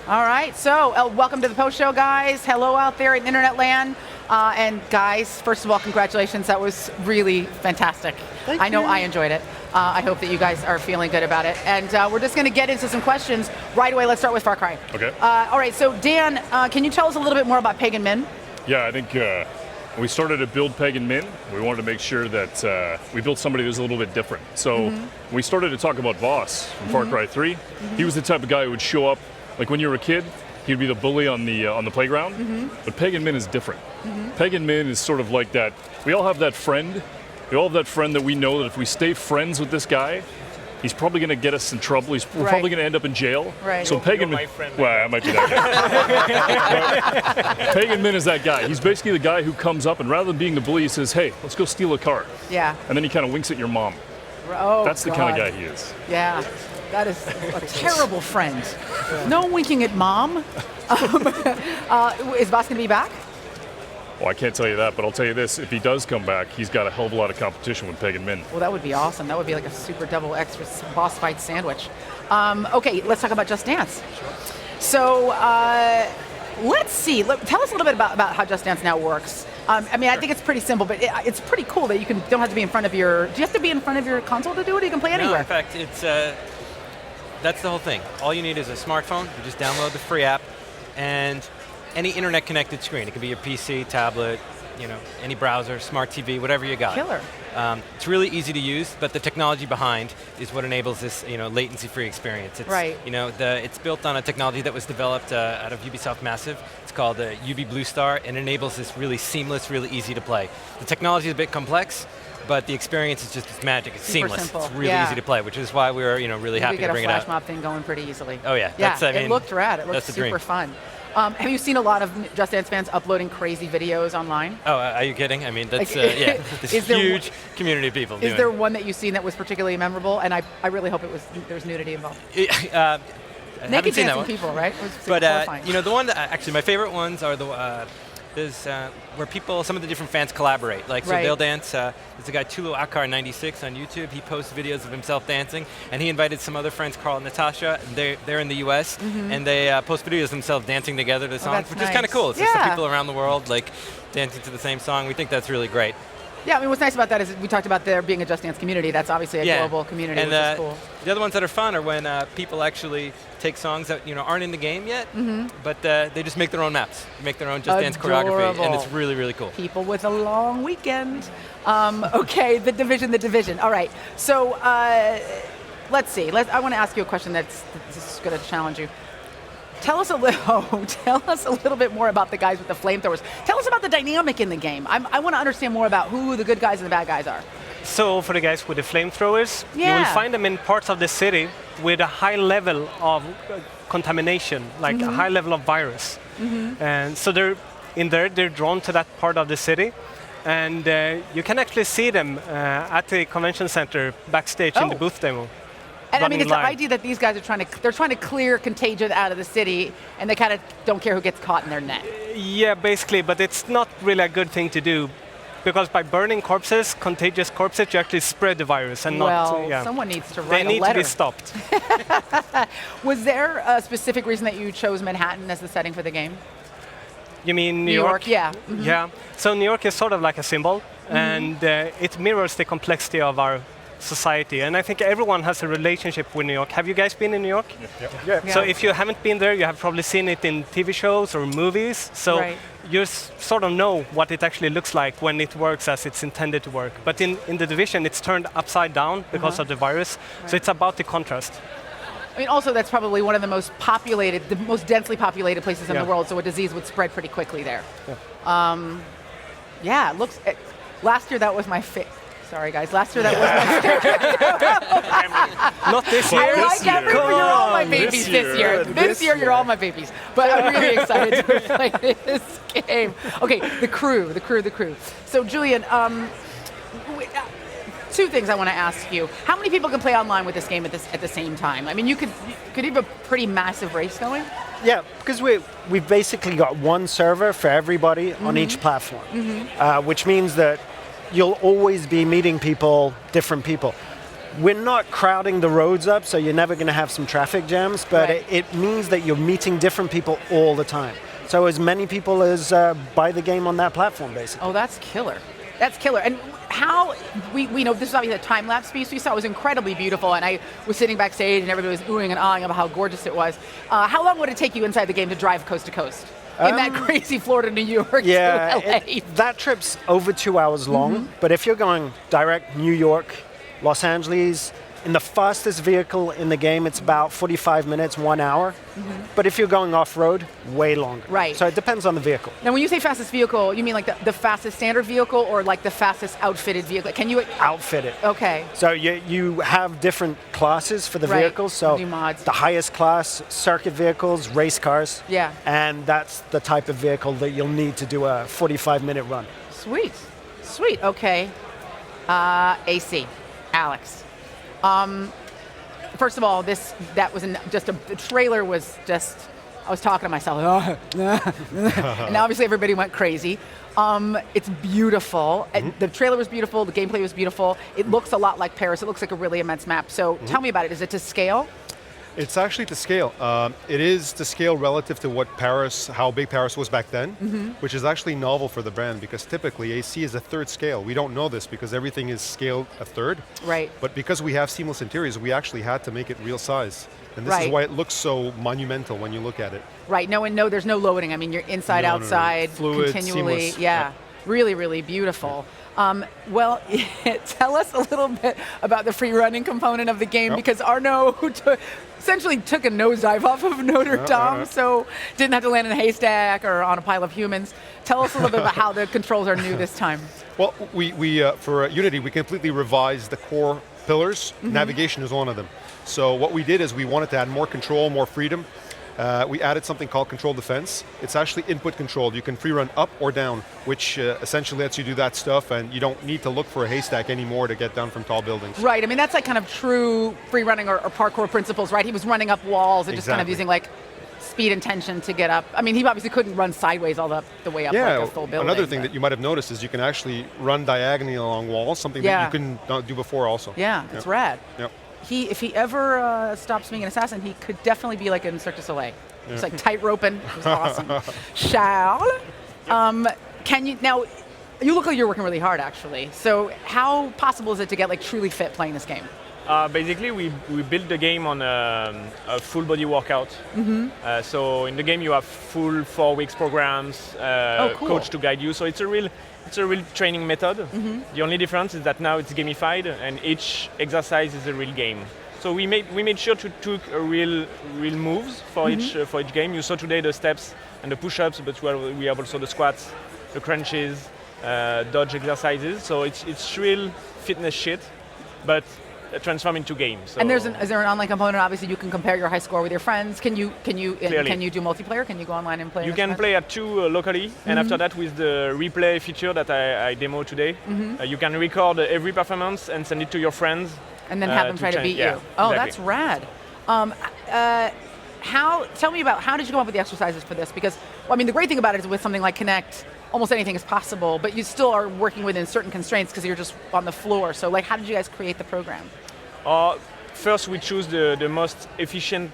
All right, so welcome to the post show, guys. Hello out there in internet land. And guys, first of all, congratulations. That was really fantastic. Thank I know you. I enjoyed it. I hope that you guys are feeling good about it. And we're just going to get into some questions right away. Let's start with Far Cry. Okay. All right, so Dan, can you tell us a little bit more about Pagan Min? Yeah, I think when we started to build Pagan Min, we wanted to make sure that we built somebody that was a little bit different. So when we started to talk about Voss from Far Cry 3, he was the type of guy who would show up, like when you were a kid, he'd be the bully on the playground. But Pagan Min is different. Pagan Min is sort of like that. We all have that friend. We all have that friend that we know that if we stay friends with this guy, he's probably going to get us in trouble. We're probably going to end up in jail. Right. So Pagan Min, well, I might be that guy. But Pagan Min is that guy. He's basically the guy who comes up and rather than being the bully, he says, "Hey, let's go steal a car." Yeah. And then he kind of winks at your mom. Oh, That's the kind of guy he is. Yeah, that is a terrible friend. No winking at mom. Is Voss going to be back? Well, I can't tell you that, but I'll tell you this. If he does come back, he's got a hell of a lot of competition with Pagan Min. Well, that would be awesome. That would be like a super double extra boss fight sandwich. Okay, let's talk about Just Dance. So let's see. Tell us a little bit about how Just Dance now works. I mean, I think it's pretty simple, but it's pretty cool that you don't have to be in front of your. Do you have to be in front of your console to do it? Or you can play anywhere. No, in fact, it's that's the whole thing. All you need is a smartphone. You just download the free app, and any internet-connected screen. It could be your PC, tablet, any browser, smart TV, whatever you got. Killer. It's really easy to use, but the technology behind is what enables this, latency-free experience. It's, right. It's built on a technology that was developed out of Ubisoft Massive. It's called UB Blue Star, and enables this really seamless, really easy to play. The technology is a bit complex, but the experience is just it's magic. It's super seamless. Simple. It's really easy to play, which is why we were, really happy to bring it out. We get a flash mob thing going pretty easily. Oh yeah. Yeah. It looked rad. It looked super dream. fun. Have you seen a lot of Just Dance fans uploading crazy videos online? Oh, are you kidding? I mean, that's this huge community of people. Is there one that you've seen that was particularly memorable? And I really hope there's nudity involved. Naked dancing people, right? It was but horrifying. the one that actually my favorite ones are there's where some of the different fans collaborate. Like, so they'll dance. There's a guy, Tulu Akar 96 on YouTube. He posts videos of himself dancing, and he invited some other friends, Carl and Natasha. And they're in the US, and they post videos of themselves dancing together to songs, which is kind of cool. It's just the people around the world like dancing to the same song. We think that's really great. Yeah, I mean, what's nice about that is we talked about there being a Just Dance community. That's obviously a global community, and, which is cool. The other ones that are fun are when people actually take songs that aren't in the game yet, but they just make their own maps, make their own Just Dance choreography, and it's really, really cool. People with a long weekend. Okay, the division. All right, so let's see. I want to ask you a question that's going to challenge you. Tell us a little bit more about the guys with the flamethrowers. Tell us about the dynamic in the game. I want to understand more about who the good guys and the bad guys are. So for the guys with the flamethrowers, you will find them in parts of the city with a high level of contamination, like a high level of virus. And so they're drawn to that part of the city. And you can actually see them at the convention center backstage in the booth demo. And I mean, it's the idea that these guys they're trying to clear contagion out of the city, and they kind of don't care who gets caught in their net. Yeah, basically, but it's not really a good thing to do, because by burning corpses, contagious corpses, you actually spread the virus, and someone needs to write a letter. They need to be stopped. Was there a specific reason that you chose Manhattan as the setting for the game? You mean New York? Yeah. Yeah. So New York is sort of like a symbol, and it mirrors the complexity of our society, and I think everyone has a relationship with New York. Have you guys been in New York? Yeah. So if you haven't been there, you have probably seen it in TV shows or movies, so you sort of know what it actually looks like when it works as it's intended to work. But in the Division, it's turned upside down because of the virus, so it's about the contrast. I mean, also that's probably one of the most densely populated places in the world, so a disease would spread pretty quickly there. It looks. Last year that was my favorite. Sorry, guys. Last year that was my favorite. Not this year. I like everyone. You're all my babies this year. This year, you're all my babies. But I'm really excited to play this game. Okay, the crew. So, Julian, two things I want to ask you. How many people can play online with this game at the same time? I mean, you could have a pretty massive race going. Yeah, because we've basically got one server for everybody on each platform, which means that you'll always be meeting different people. we're not crowding the roads up, so you're never going to have some traffic jams, but Right. it means that you're meeting different people all the time. So as many people as buy the game on that platform, basically. Oh, that's killer. That's killer. And how, we know this is obviously a time-lapse piece we saw. It was incredibly beautiful, and I was sitting backstage, and everybody was oohing and ahhing about how gorgeous it was. How long would it take you inside the game to drive coast to coast? In that crazy Florida, New York Yeah, to LA? that trip's over 2 hours long, but if you're going direct New York, Los Angeles, in the fastest vehicle in the game, it's about 45 minutes, 1 hour. But if you're going off-road, way longer. Right. So it depends on the vehicle. Now, when you say fastest vehicle, you mean like the fastest standard vehicle or like the fastest outfitted vehicle? Can you... Outfit it. Okay. So you have different classes for the Right. vehicles. So Do mods. the highest class, circuit vehicles, race cars. Yeah. And that's the type of vehicle that you'll need to do a 45-minute run. Sweet. Sweet. Okay. AC. Alex. First of all, the trailer was just, I was talking to myself, and obviously everybody went crazy. It's beautiful. The trailer was beautiful, the gameplay was beautiful. It looks a lot like Paris. It looks like a really immense map. So tell me about it. Is it to scale? It's actually to scale. It is to scale relative to what Paris, how big Paris was back then, which is actually novel for the brand because typically AC is a third scale. We don't know this because everything is scaled a third. Right. But because we have seamless interiors, we actually had to make it real size. And this Right. is why it looks so monumental when you look at it. Right. No, and no, there's no loading. I mean, you're inside, No. outside, Fluid, continually. seamless. Yeah. Really, really beautiful. Well, tell us a little bit about the free running component of the game because Arnaud essentially took a nosedive off of Notre Dame, so didn't have to land in a haystack or on a pile of humans. Tell us a little bit about how the controls are new this time. Well, we for Unity, we completely revised the core pillars. Navigation is one of them. So what we did is we wanted to add more control, more freedom. We added something called control defense. It's actually input controlled. You can free run up or down, which essentially lets you do that stuff, and you don't need to look for a haystack anymore to get down from tall buildings. Right. I mean, that's like kind of true free running or parkour principles, right? He was running up walls and just kind of Exactly. using like speed and tension to get up. I mean, he obviously couldn't run sideways all the way up like a full building. Another thing but- that you might have noticed is you can actually run diagonally along walls, something Yeah. that you couldn't not do before also. Yeah, it's rad. Yep. If he ever stops being an assassin, he could definitely be like in Cirque du Soleil. It's like tight roping. It was awesome. Charles, can you now? You look like you're working really hard, actually. So how possible is it to get like truly fit playing this game? Basically, we built the game on a full body workout. So in the game, you have full 4 weeks programs, Cool. coach to guide you. So it's a real training method. The only difference is that now it's gamified, and each exercise is a real game. So we made sure to took a real moves for each game. You saw today the steps and the push-ups, but we have also the squats, the crunches, dodge exercises. So it's real fitness shit, but transform into games. So And is there an online component? Obviously, you can compare your high score with your friends. Can you Clearly. do multiplayer? Can you go online and play? You with can friends? play at 2 locally, and after that, with the replay feature that I demoed today, you can record every performance and send it to your friends. And then have them to try to change- beat yeah, you. Oh, exactly. that's rad. Tell me about how did you come up with the exercises for this? Because I mean, the great thing about it is with something like Kinect, almost anything is possible, but you still are working within certain constraints because you're just on the floor. So like, how did you guys create the program? First, we choose the most efficient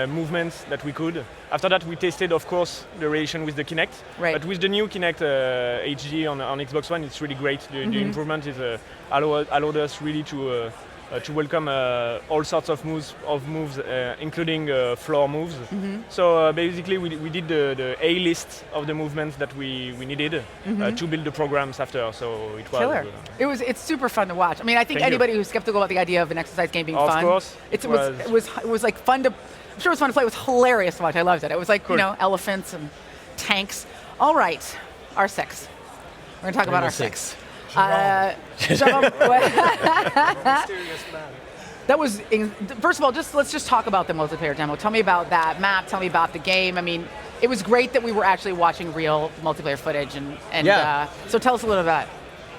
movements that we could. After that, we tested, of course, the relation with the Kinect. Right. But with the new Kinect HD on Xbox One, it's really great. The improvement is allowed us really to welcome all sorts of moves, including floor moves. So basically, we did the A list of the movements that we needed to build the programs after. So it was Killer. It's super fun to watch. I mean, I think Thank you. anybody who's skeptical about the idea of an exercise game being Of fun, course, it it was like fun to. I'm sure it was fun to play. It was hilarious to watch. I loved it. It was like Cool. elephants and tanks. All right, R6. We're gonna talk about R6. Jerome, that was first of all. Let's just talk about the multiplayer demo. Tell me about that map. Tell me about the game. I mean, it was great that we were actually watching real multiplayer footage, and Yeah. so tell us a little about it.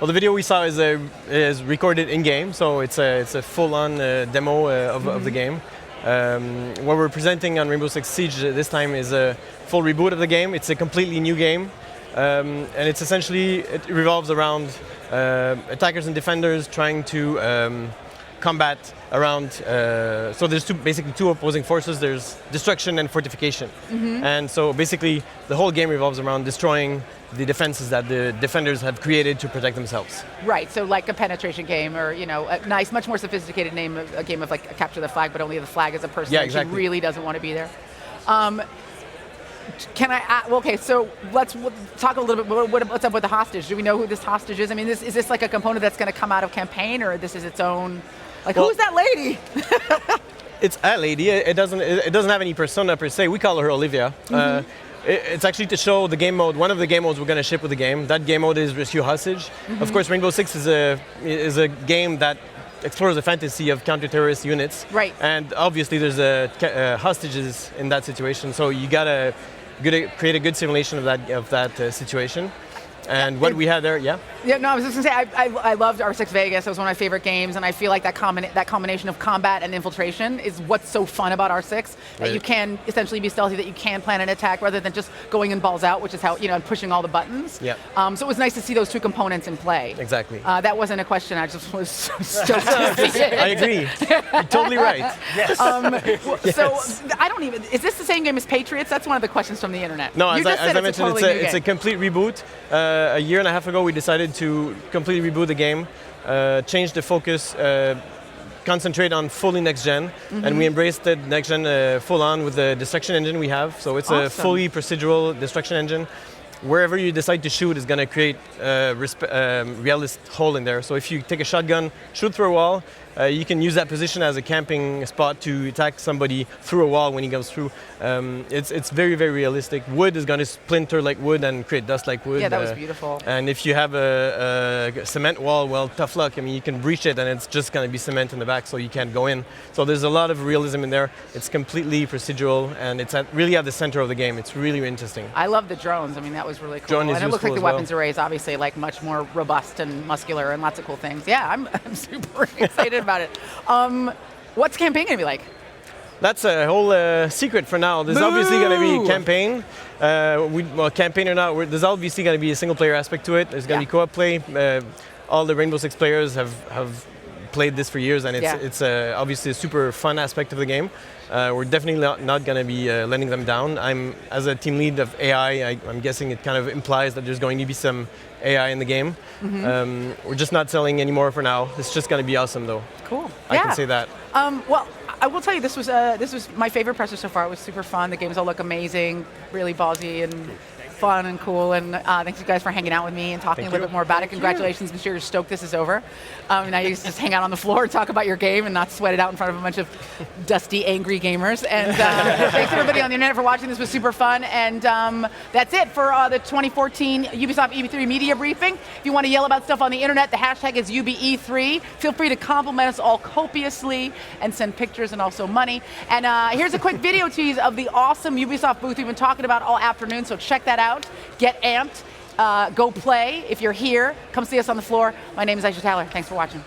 Well, the video we saw is recorded in game, so it's a full-on demo of the game. What we're presenting on Rainbow Six Siege this time is a full reboot of the game. It's a completely new game, and it's essentially it revolves around attackers and defenders trying to combat around. So there's basically two opposing forces. There's destruction and fortification. And so basically the whole game revolves around destroying the defenses that the defenders have created to protect themselves. Right, so like a penetration game, or a nice, much more sophisticated name of a game of like a capture the flag, but only the flag is a person Yeah, that exactly. really doesn't want to be there. Can I? Okay, so let's talk a little bit. What's up with the hostage? Do we know who this hostage is? I mean, is this like a component that's going to come out of campaign, or this is its own? Like, Well, who's that lady? It's a lady. It doesn't have any persona per se. We call her Olivia. It's actually to show the game mode. One of the game modes we're going to ship with the game. That game mode is Rescue Hostage. Of course, Rainbow Six is a game that explores the fantasy of counter-terrorist units. Right. And obviously, there's hostages in that situation. So you gotta create a good simulation of that situation. And what we had there, yeah. Yeah, no, I was just going to say, I loved R6 Vegas. It was one of my favorite games, and I feel like that combination of combat and infiltration is what's so fun about R6, that you can essentially be stealthy, that you can plan an attack rather than just going in balls out, which is how, and pushing all the buttons. Yeah. So it was nice to see those two components in play. Exactly. That wasn't a question, I just was stoked to see it. I agree. You're totally right. So, I don't even, is this the same game as Patriots? That's one of the questions from the internet. No, You as just said I mentioned, totally new it's a game. complete reboot. A year and a half ago, we decided to completely reboot the game, change the focus, concentrate on fully next gen, and we embraced the next gen full on with the destruction engine we have. So it's a Awesome. fully procedural destruction engine. Wherever you decide to shoot is going to create a realist hole in there. So if you take a shotgun, shoot through a wall, you can use that position as a camping spot to attack somebody through a wall when he goes through. It's very, very realistic. Wood is going to splinter like wood and create dust like wood. Yeah, that was beautiful. And if you have a cement wall, well, tough luck. I mean, you can breach it and it's just going to be cement in the back, so you can't go in. So there's a lot of realism in there. It's completely procedural, and it's really at the center of the game. It's really interesting. I love the drones. I mean, that was really cool. Drone is and it looks like useful the as well. weapons array is obviously like much more robust and muscular and lots of cool things. Yeah, I'm super excited about it. What's campaign going to be like? That's a whole secret for now. There's obviously going to be campaign. Campaign or not, there's obviously going to be a single player aspect to it. There's going to be co-op play. All the Rainbow Six players have played this for years, and it's obviously a super fun aspect of the game. We're definitely not going to be letting them down. As a team lead of AI, I'm guessing it kind of implies that there's going to be some AI in the game. We're just not selling anymore for now. It's just going to be awesome, though. Cool. I can say that. Well, I will tell you, this was my favorite presser so far. It was super fun. The games all look amazing, really ballsy and fun and cool. And thanks you guys for hanging out with me and talking a little bit more about it. Congratulations. I'm sure you're stoked this is over. Now you just hang out on the floor and talk about your game and not sweat it out in front of a bunch of dusty, angry gamers. And thanks everybody on the internet for watching. This was super fun. And that's it for the 2014 Ubisoft E3 media briefing. If you want to yell about stuff on the internet, the hashtag is UBE3. Feel free to compliment us all copiously and send pictures and also money. And here's a quick video tease of the awesome Ubisoft booth we've been talking about all afternoon, so check that out. Get amped. Go play. If you're here, come see us on the floor. My name is Aisha Tyler. Thanks for watching.